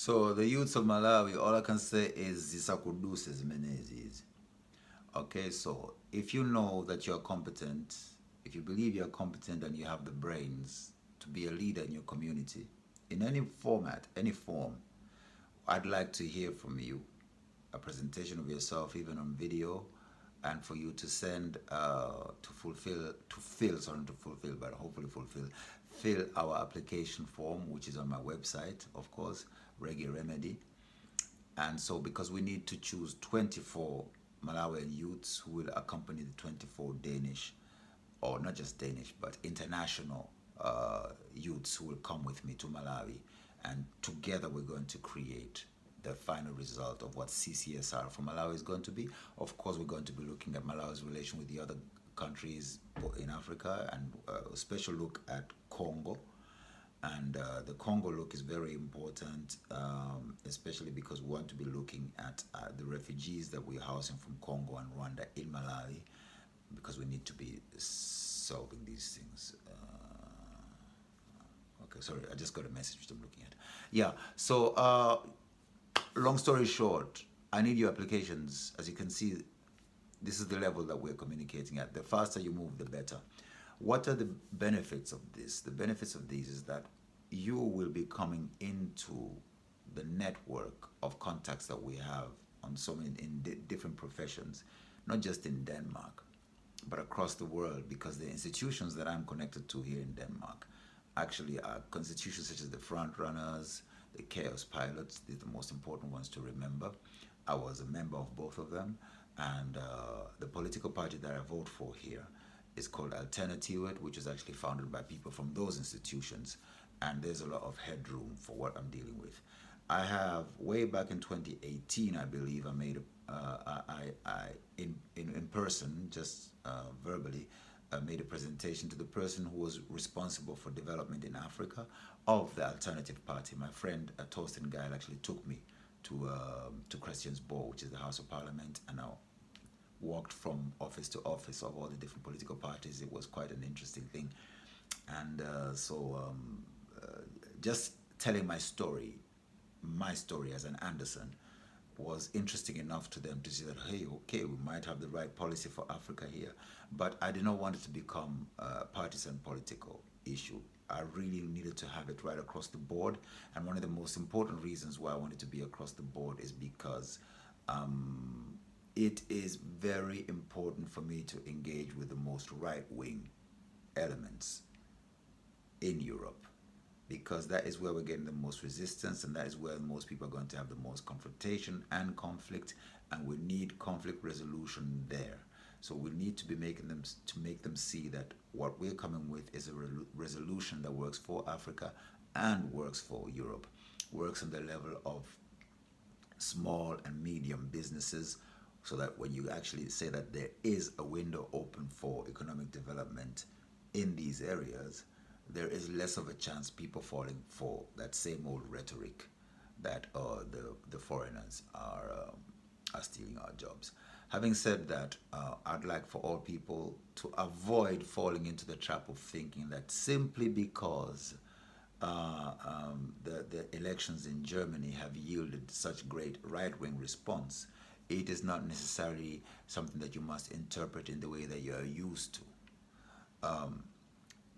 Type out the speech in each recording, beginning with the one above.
So the youths of Malawi, all I can say is zisakuduse zimenezi. Okay, so if you know that you're competent, if you believe you're competent and you have the brains to be a leader in your community, in any format, any form, I'd like to hear from you a presentation of yourself, even on video, and for you to send sorry, to fulfill, but hopefully fill our application form, which is on my website, of course, Reggae Remedy. And so, because we need to choose 24 Malawian youths who will accompany the 24 Danish, or not just Danish, but international youths who will come with me to Malawi. And together we're going to create the final result of what CCSR for Malawi is going to be. Of course, we're going to be looking at Malawi's relation with the other countries in Africa, and a special look at Congo. And the Congo look is very important, especially because we want to be looking at the refugees that we're housing from Congo and Rwanda in Malawi, because we need to be solving these things. Okay, sorry, I just got a message which I'm looking at. Yeah, so long story short, I need your applications. As you can see, this is the level that we're communicating at. The faster you move, the better. What are the benefits of this? The benefits of these is that you will be coming into the network of contacts that we have on so many different professions, not just in Denmark, but across the world, because the institutions that I'm connected to here in Denmark actually are institutions such as the Front Runners, the Chaos Pilots. These are the most important ones to remember. I was a member of both of them, and the political party that I vote for here is called Alternative, which is actually founded by people from those institutions, and there's a lot of headroom for what I'm dealing with. I have way back in 2018, I believe, I made in person, just verbally, made a presentation to the person who was responsible for development in Africa of the Alternative Party. My friend Torsten Geil actually took me to Christiansborg, which is the House of Parliament, and I walked from office to office of all the different political parties. It was quite an interesting thing, and just telling my story as an Anderson, was interesting enough to them to see that, hey, okay, we might have the right policy for Africa here. But I did not want it to become a partisan political issue. I really needed to have it right across the board. And one of the most important reasons why I wanted to be across the board is because it is very important for me to engage with the most right-wing elements in Europe, because that is where we're getting the most resistance, and that is where most people are going to have the most confrontation and conflict, and we need conflict resolution there. So we need to be making them to make them see that what we're coming with is a resolution that works for Africa and works for Europe, works on the level of small and medium businesses, so that when you actually say that there is a window open for economic development in these areas, there is less of a chance people falling for that same old rhetoric that the foreigners are stealing our jobs. Having said that, I'd like for all people to avoid falling into the trap of thinking that simply because the elections in Germany have yielded such great right-wing response, it is not necessarily something that you must interpret in the way that you're used to.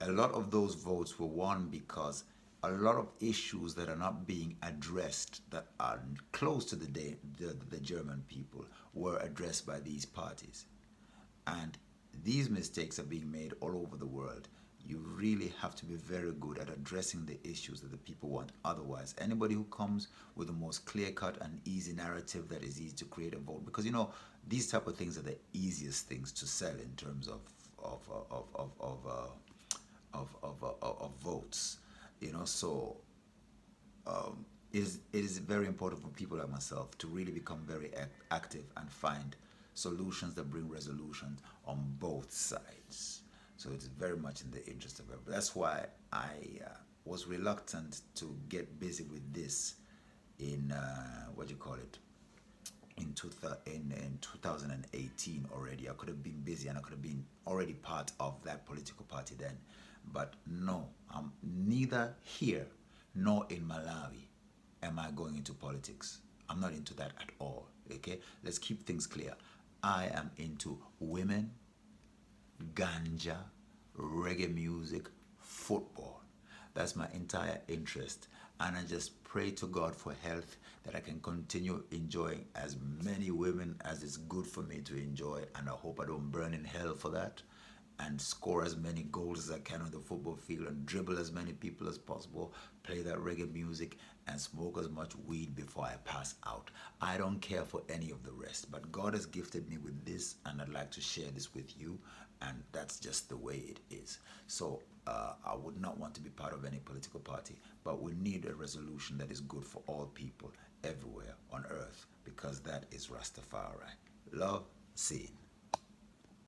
A lot of those votes were won because a lot of issues that are not being addressed, that are close to the German people, were addressed by these parties. And these mistakes are being made all over the world. You really have to be very good at addressing the issues that the people want. Otherwise, anybody who comes with the most clear-cut and easy narrative that is easy to create a vote, because these type of things are the easiest things to sell in terms of votes. So it is very important for people like myself to really become very active and find solutions that bring resolutions on both sides. So it's very much in the interest of everybody. That's why I was reluctant to get busy with this in what do you call it, in 2018 already. I could have been busy and I could have been already part of that political party then. But no, I'm neither here nor in Malawi. am I going into politics? I'm not into that at all. Okay, let's keep things clear. I am into women, ganja, reggae music, football. That's my entire interest. And I just pray to God for health, that I can continue enjoying as many women as is good for me to enjoy. And I hope I don't burn in hell for that. And score as many goals as I can on the football field and dribble as many people as possible, play that reggae music, and smoke as much weed before I pass out. I don't care for any of the rest, but God has gifted me with this, and I'd like to share this with you, and that's just the way it is. So I would not want to be part of any political party, but we need a resolution that is good for all people everywhere on earth, because that is Rastafari. Love, seen.